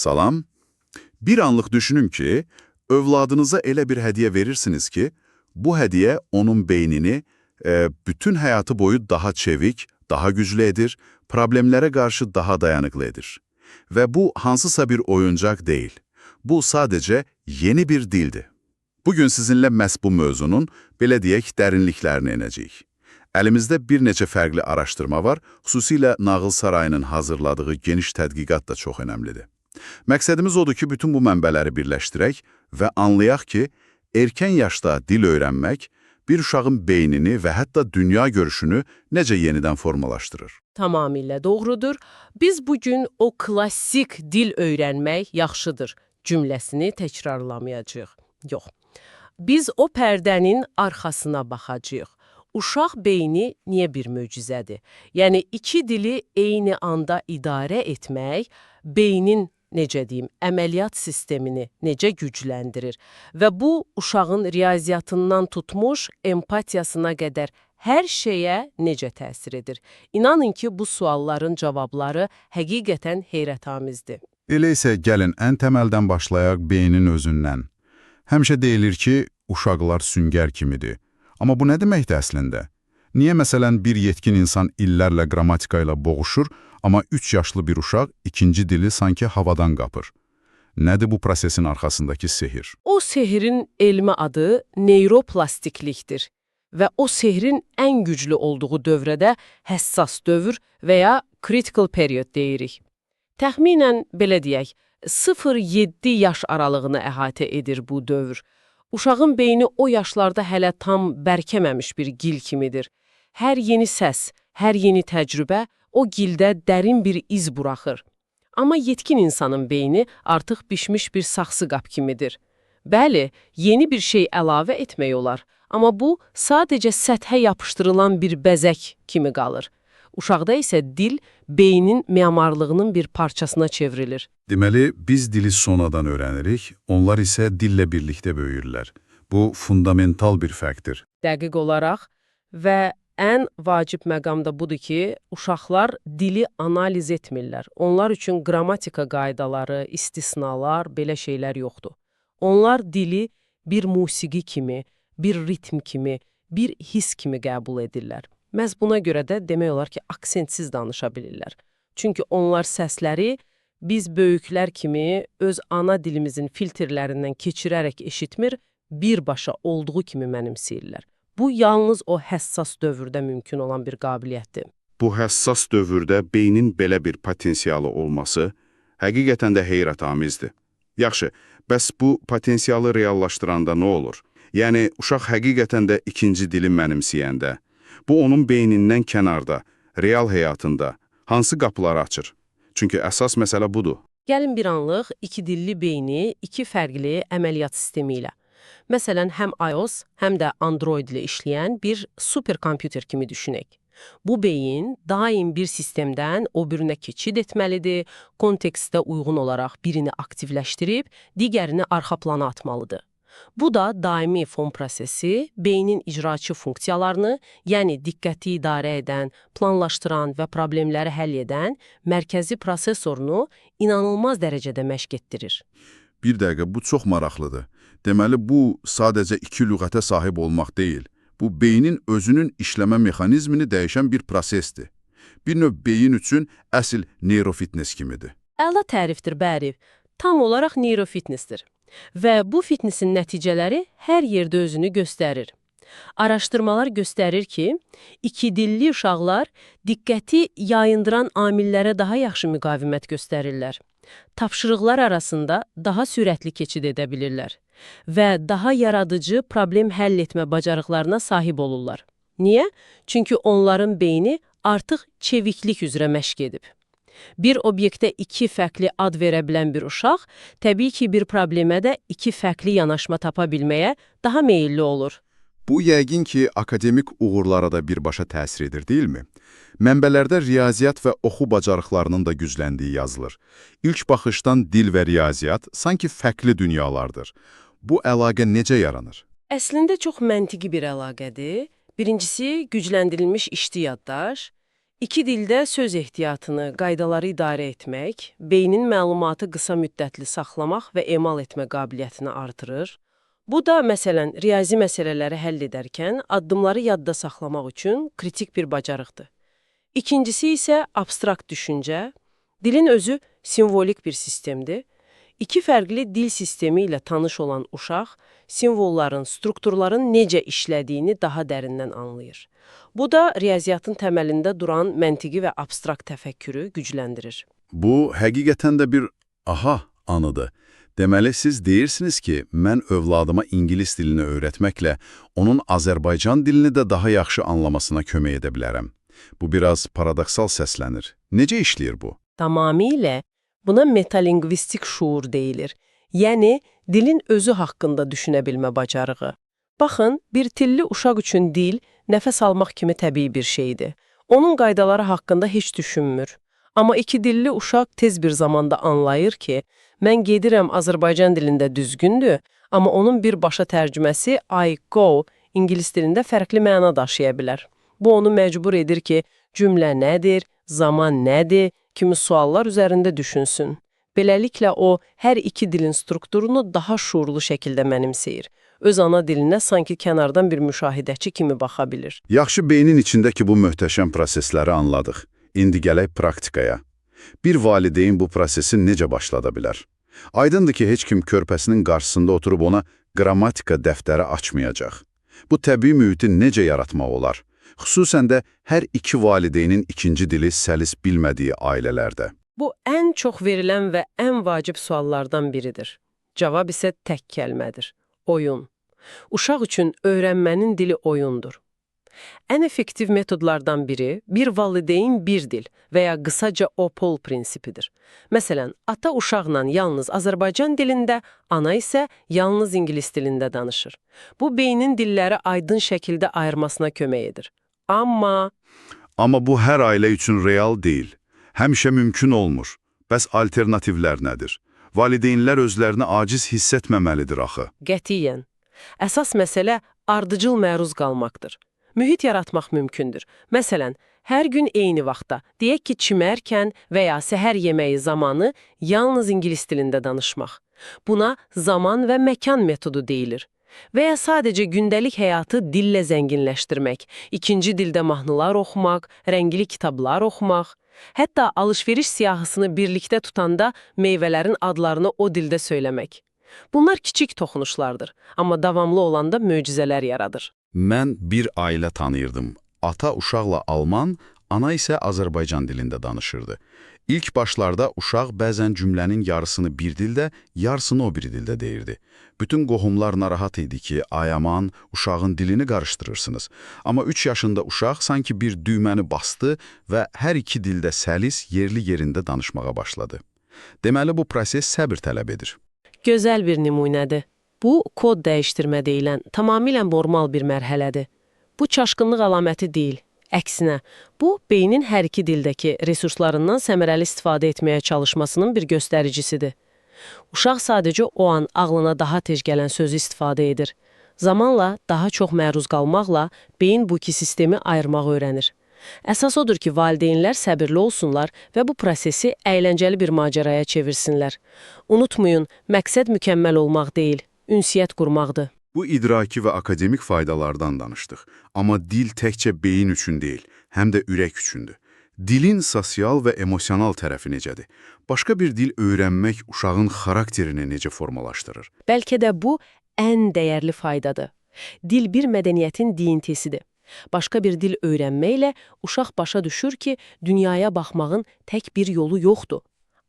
Salam. Bir anlıq düşünün ki, övladınıza elə bir hədiyyə verirsiniz ki, bu hədiyyə onun beynini bütün həyatı boyu daha çevik, daha güclü edir, problemlərə qarşı daha dayanıqlı edir. Və bu hansısa bir oyuncaq deyil. Bu sadəcə yeni bir dildir. Bugün sizinlə məhz bu mövzunun, belə deyək, dərinliklərini enəcəyik. Əlimizdə bir neçə fərqli araşdırma var, xüsusilə Nağıl Sarayının hazırladığı geniş tədqiqat da çox önəmlidir. Məqsədimiz odur ki, bütün bu mənbələri birləşdirək və anlayaq ki, erkən yaşda dil öyrənmək bir uşağın beynini və hətta dünya görüşünü necə yenidən formalaşdırır. Tamamilə doğrudur. Biz bugün o klassik dil öyrənmək yaxşıdır cümləsini təkrarlamayacağıq. Yox. Biz o pərdənin arxasına baxacağıq. Uşaq beyni niyə bir möcüzədir? Yəni, iki dili eyni anda idarə etmək, beynin, necə deyim, əməliyyat sistemini necə gücləndirir və bu, uşağın riyaziyyatından tutmuş empatiyasına qədər hər şeyə necə təsir edir? İnanın ki, bu sualların cavabları həqiqətən heyrətamizdir. Elə isə gəlin ən təməldən başlayaq beynin özündən. Həmişə deyilir ki, uşaqlar süngər kimidir. Amma bu nə deməkdir əslində? Niyə məsələn bir yetkin insan illərlə qrammatika ilə boğuşur, amma 3 yaşlı bir uşaq ikinci dili sanki havadan qapır? Nədir bu prosesin arxasındakı sehir? O sehirin elmi adı neyroplastiklikdir və o sehrin ən güclü olduğu dövrədə həssas dövr və ya critical period deyirik. Təxminən, belə deyək, 0-7 yaş aralığını əhatə edir bu dövr. Uşağın beyni o yaşlarda hələ tam bərkəməmiş bir gil kimidir. Hər yeni səs, hər yeni təcrübə o gildə dərin bir iz buraxır. Amma yetkin insanın beyni artıq bişmiş bir saxsı qab kimidir. Bəli, yeni bir şey əlavə etmək olar, amma bu sadəcə səthə yapışdırılan bir bəzək kimi qalır. Uşaqda isə dil beynin memarlığının bir parçasına çevrilir. Deməli, biz dili sonradan öyrənirik, onlar isə dillə birlikdə böyüyürlər. Bu, fundamental bir fərqdir. Dəqiq olaraq və ən vacib məqam da budur ki, uşaqlar dili analiz etmirlər. Onlar üçün qrammatika qaydaları, istisnalar, belə şeylər yoxdur. Onlar dili bir musiqi kimi, bir ritm kimi, bir his kimi qəbul edirlər. Məhz buna görə də demək olar ki, aksentsiz danışa bilirlər. Çünki onlar səsləri biz böyüklər kimi öz ana dilimizin filtrlərindən keçirərək eşitmir, birbaşa olduğu kimi mənimsəyirlər. Bu, yalnız o həssas dövrdə mümkün olan bir qabiliyyətdir. Bu həssas dövrdə beynin belə bir potensialı olması həqiqətən də heyrətamizdir. Yaxşı, bəs bu potensialı reallaşdıranda nə olur? Yəni, uşaq həqiqətən də ikinci dili mənimsəyəndə, bu onun beynindən kənarda, real həyatında hansı qapıları açır? Çünki əsas məsələ budur. Gəlin bir anlıq iki dilli beyni iki fərqli əməliyyat sistemi ilə. Məsələn, həm iOS, həm də Android ilə işləyən bir superkompüter kimi düşünək. Bu beyin daim bir sistemdən o birinə keçid etməlidir, kontekstə uyğun olaraq birini aktivləşdirib, digərini arxa plana atmalıdır. Bu da daimi fon prosesi, beynin icraçı funksiyalarını, yəni diqqəti idarə edən, planlaşdıran və problemləri həll edən mərkəzi prosesorunu inanılmaz dərəcədə məşq etdirir. Bir dəqiqə, bu çox maraqlıdır. Deməli, bu sadəcə iki lüğətə sahib olmaq deyil. Bu, beynin özünün işləmə mexanizmini dəyişən bir prosesdir. Bir növ beyin üçün əsl neyrofitness kimidir. Əla tərifdir, bəli. Tam olaraq neyrofitnessdir. Və bu fitnessin nəticələri hər yerdə özünü göstərir. Araşdırmalar göstərir ki, iki dilli uşaqlar diqqəti yayındıran amillərə daha yaxşı müqavimət göstərirlər. Tapşırıqlar arasında daha sürətli keçid edə bilirlər və daha yaradıcı problem həll etmə bacarıqlarına sahib olurlar. Niyə? Çünki onların beyni artıq çeviklik üzrə məşq edib. Bir obyektə iki fərqli ad verə bilən bir uşaq, təbii ki, bir problemə də iki fərqli yanaşma tapa bilməyə daha meyilli olur. Bu, yəqin ki, akademik uğurlara da birbaşa təsir edir, deyilmi? Mənbələrdə riyaziyyat və oxu bacarıqlarının da gücləndiyi yazılır. İlk baxışdan dil və riyaziyyat sanki fərqli dünyalardır. Bu əlaqə necə yaranır? Əslində çox məntiqi bir əlaqədir. Birincisi, gücləndirilmiş işli yaddaş. İki dildə söz ehtiyatını, qaydaları idarə etmək, beynin məlumatı qısa müddətli saxlamaq və emal etmə qabiliyyətini artırır. Bu da, məsələn, riyazi məsələləri həll edərkən addımları yadda saxlamaq üçün kritik bir bacarıqdır. İkincisi isə abstrakt düşüncə. Dilin özü simvolik bir sistemdir. İki fərqli dil sistemi ilə tanış olan uşaq, simvolların, strukturların necə işlədiyini daha dərindən anlayır. Bu da riyaziyyatın təməlində duran məntiqi və abstrakt təfəkkürü gücləndirir. Bu, həqiqətən də bir aha anıdır. Deməli, siz deyirsiniz ki, mən övladıma ingilis dilini öyrətməklə onun Azərbaycan dilini də daha yaxşı anlamasına kömək edə bilərəm. Bu biraz paradoksal səslənir. Necə işləyir bu? Tamamilə buna metalingvistik şuur deyilir. Yəni, dilin özü haqqında düşünə bilmə bacarığı. Baxın, bir tilli uşaq üçün dil, nəfəs almaq kimi təbii bir şeydir. Onun qaydaları haqqında heç düşünmür. Amma iki dilli uşaq tez bir zamanda anlayır ki, mən gedirəm Azərbaycan dilində düzgündür, amma onun birbaşa tərcüməsi I go ingilis dilində fərqli məna daşıya bilər. Bu onu məcbur edir ki, cümlə nədir, zaman nədir, kimi suallar üzərində düşünsün. Beləliklə o, hər iki dilin strukturunu daha şuurlu şəkildə mənimsəyir. Öz ana dilinə sanki kənardan bir müşahidəçi kimi baxa bilir. Yaxşı, beynin içindəki bu möhtəşəm prosesləri anladıq. İndi gələk praktikaya. Bir valideyn bu prosesi necə başlada bilər? Aydındır ki, heç kim körpəsinin qarşısında oturub ona qrammatika dəftəri açmayacaq. Bu təbii mühiti necə yaratmaq olar? Xüsusən də hər iki valideynin ikinci dili səlis bilmədiyi ailələrdə. Bu, ən çox verilən və ən vacib suallardan biridir. Cavab isə tək kəlmədir. Oyun. Uşaq üçün öyrənmənin dili oyundur. Ən effektiv metodlardan biri, bir valideyn bir dil və ya qısaca OPOL prinsipidir. Məsələn, ata uşaqla yalnız Azərbaycan dilində, ana isə yalnız ingilis dilində danışır. Bu, beynin dilləri aydın şəkildə ayırmasına kömək edir. Amma bu hər ailə üçün real deyil. Həmişə mümkün olmur. Bəs alternativlər nədir? Valideynlər özlərini aciz hiss etməməlidir axı. Qətiyyən. Əsas məsələ ardıcıl məruz qalmaqdır. Mühit yaratmaq mümkündür. Məsələn, hər gün eyni vaxtda, deyək ki, çimərkən və ya səhər yeməyi zamanı yalnız ingilis dilində danışmaq. Buna zaman və məkan metodu deyilir. Və ya sadəcə gündəlik həyatı dillə zənginləşdirmək, ikinci dildə mahnılar oxumaq, rəngli kitablar oxumaq, hətta alış-veriş siyahısını birlikdə tutanda meyvələrin adlarını o dildə söyləmək. Bunlar kiçik toxunuşlardır, amma davamlı olanda möcüzələr yaradır. Mən bir ailə tanıyırdım. Ata uşaqla Alman, ana isə Azərbaycan dilində danışırdı. İlk başlarda uşaq bəzən cümlənin yarısını bir dildə, yarısını o biri dildə deyirdi. Bütün qohumlar narahat idi ki, ay aman, uşağın dilini qarışdırırsınız. Amma 3 yaşında uşaq sanki bir düyməni bastı və hər iki dildə səlis, yerli yerində danışmağa başladı. Deməli, bu proses səbir tələb edir. Gözəl bir nümunədir. Bu, kod dəyişdirmə deyilən, tamamilə normal bir mərhələdir. Bu, çaşqınlıq əlaməti deyil. Əksinə, bu, beynin hər iki dildəki resurslarından səmərəli istifadə etməyə çalışmasının bir göstəricisidir. Uşaq sadəcə o an ağlına daha tez gələn sözü istifadə edir. Zamanla, daha çox məruz qalmaqla beyin bu iki sistemi ayırmaq öyrənir. Əsas odur ki, valideynlər səbirli olsunlar və bu prosesi əyləncəli bir macəraya çevirsinlər. Unutmayın, məqsəd mükəmməl olmaq deyil, ünsiyyət qurmaqdır. Bu idraki və akademik faydalardan danışdıq. Amma dil təkcə beyin üçün deyil, həm də ürək üçündür. Dilin sosial və emosional tərəfi necədir? Başqa bir dil öyrənmək uşağın xarakterini necə formalaşdırır? Bəlkə də bu ən dəyərli faydadır. Dil bir mədəniyyətin diyintisidir. Başqa bir dil öyrənməklə uşaq başa düşür ki, dünyaya baxmağın tək bir yolu yoxdur.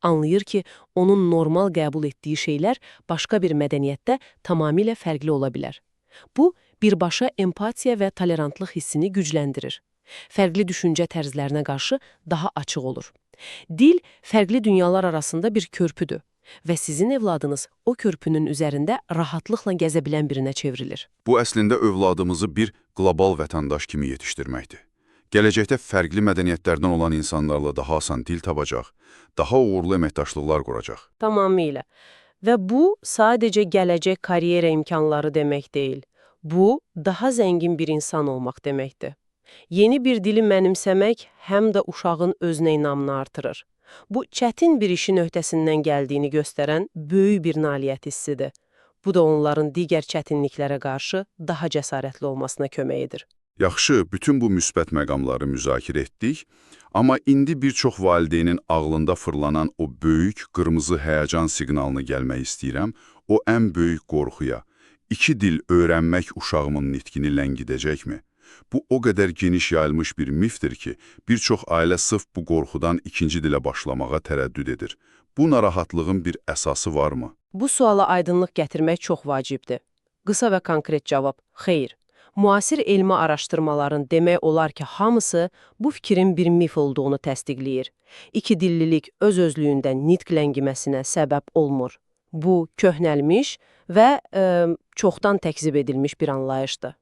Anlayır ki, onun normal qəbul etdiyi şeylər başqa bir mədəniyyətdə tamamilə fərqli ola bilər. Bu, birbaşa empatiya və tolerantlıq hissini gücləndirir. Fərqli düşüncə tərzlərinə qarşı daha açıq olur. Dil, fərqli dünyalar arasında bir körpüdür və sizin evladınız o körpünün üzərində rahatlıqla gəzə bilən birinə çevrilir. Bu, əslində övladımızı bir qlobal vətəndaş kimi yetişdirməkdir. Gələcəkdə fərqli mədəniyyətlərdən olan insanlarla daha asan dil tapacaq, daha uğurlu əməkdaşlıqlar quracaq. Tamamilə. Və bu, sadəcə gələcək karyera imkanları demək deyil. Bu, daha zəngin bir insan olmaq deməkdir. Yeni bir dili mənimsəmək həm də uşağın özünə inamını artırır. Bu, çətin bir işin öhdəsindən gəldiyini göstərən böyük bir nailiyyət hissidir. Bu da onların digər çətinliklərə qarşı daha cəsarətli olmasına kömək edir. Yaxşı, bütün bu müsbət məqamları müzakirə etdik, amma indi bir çox valideynin ağlında fırlanan o böyük, qırmızı həyəcan siqnalını gəlmək istəyirəm, o ən böyük qorxuya. 2 dil öyrənmək uşağımın nitqini ləngidəcəkmi? Bu o qədər geniş yayılmış bir mifdir ki, bir çox ailə sırf bu qorxudan ikinci dilə başlamağa tərəddüd edir. Bu narahatlığın bir əsası varmı? Bu suala aydınlıq gətirmək çox vacibdir. Qısa və konkret cavab: xeyr. Müasir elmi araşdırmaların demək olar ki, hamısı bu fikrin bir mif olduğunu təsdiqləyir. İki dillilik öz-özlüyündə nitq ləngiməsinə səbəb olmur. Bu, köhnəlmiş və çoxdan təkzib edilmiş bir anlayışdır.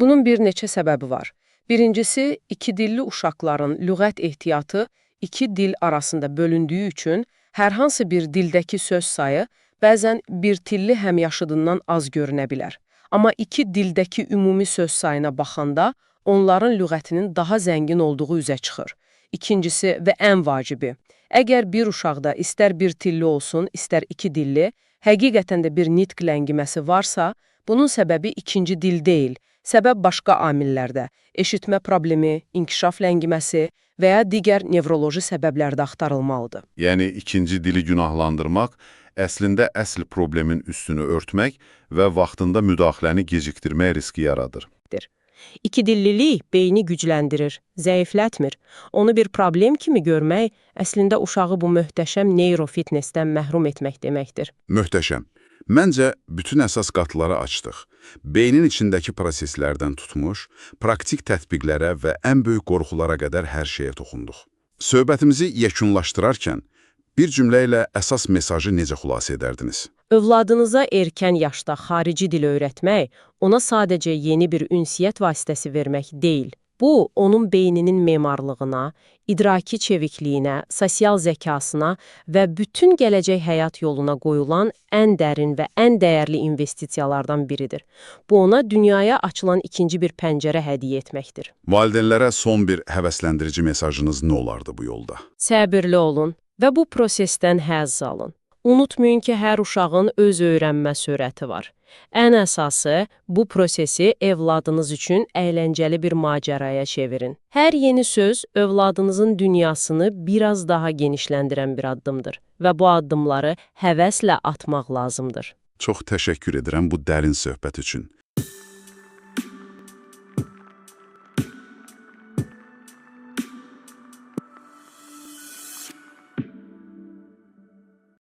Bunun bir neçə səbəbi var. Birincisi, iki dilli uşaqların lüğət ehtiyatı iki dil arasında bölündüyü üçün hər hansı bir dildəki söz sayı bəzən bir tilli həmyaşıdından az görünə bilər. Amma iki dildəki ümumi söz sayına baxanda onların lüğətinin daha zəngin olduğu üzə çıxır. İkincisi və ən vacibi, əgər bir uşaqda istər bir tilli olsun, istər iki dilli, həqiqətən də bir nitq ləngiməsi varsa, bunun səbəbi ikinci dil deyil, səbəb başqa amillərdə, eşitmə problemi, inkişaf ləngiməsi və ya digər nevroloji səbəblərdə axtarılmalıdır. Yəni, ikinci dili günahlandırmaq, əslində əsl problemin üstünü örtmək və vaxtında müdaxiləni gecikdirmək riski yaradır. İki dillilik beyni gücləndirir, zəiflətmir. Onu bir problem kimi görmək, əslində uşağı bu möhtəşəm neyrofitnessdən məhrum etmək deməkdir. Möhtəşəm. Məncə, bütün əsas qatıları açdıq. Beynin içindəki proseslərdən tutmuş, praktik tətbiqlərə və ən böyük qorxulara qədər hər şeyə toxunduq. Söhbətimizi yekunlaşdırarkən, bir cümlə ilə əsas mesajı necə xülasə edərdiniz? Övladınıza erkən yaşda xarici dil öyrətmək, ona sadəcə yeni bir ünsiyyət vasitəsi vermək deyil. Bu, onun beyninin memarlığına, idraki çevikliyinə, sosial zəkasına və bütün gələcək həyat yoluna qoyulan ən dərin və ən dəyərli investisiyalardan biridir. Bu, ona dünyaya açılan ikinci bir pəncərə hədiyyə etməkdir. Valideynlərə son bir həvəsləndirici mesajınız nə olardı bu yolda? Səbirli olun və bu prosesdən həzz alın. Unutmayın ki, hər uşağın öz öyrənmə sürəti var. Ən əsası, bu prosesi evladınız üçün əyləncəli bir macəraya çevirin. Hər yeni söz övladınızın dünyasını biraz daha genişləndirən bir addımdır və bu addımları həvəslə atmaq lazımdır. Çox təşəkkür edirəm bu dərin söhbət üçün.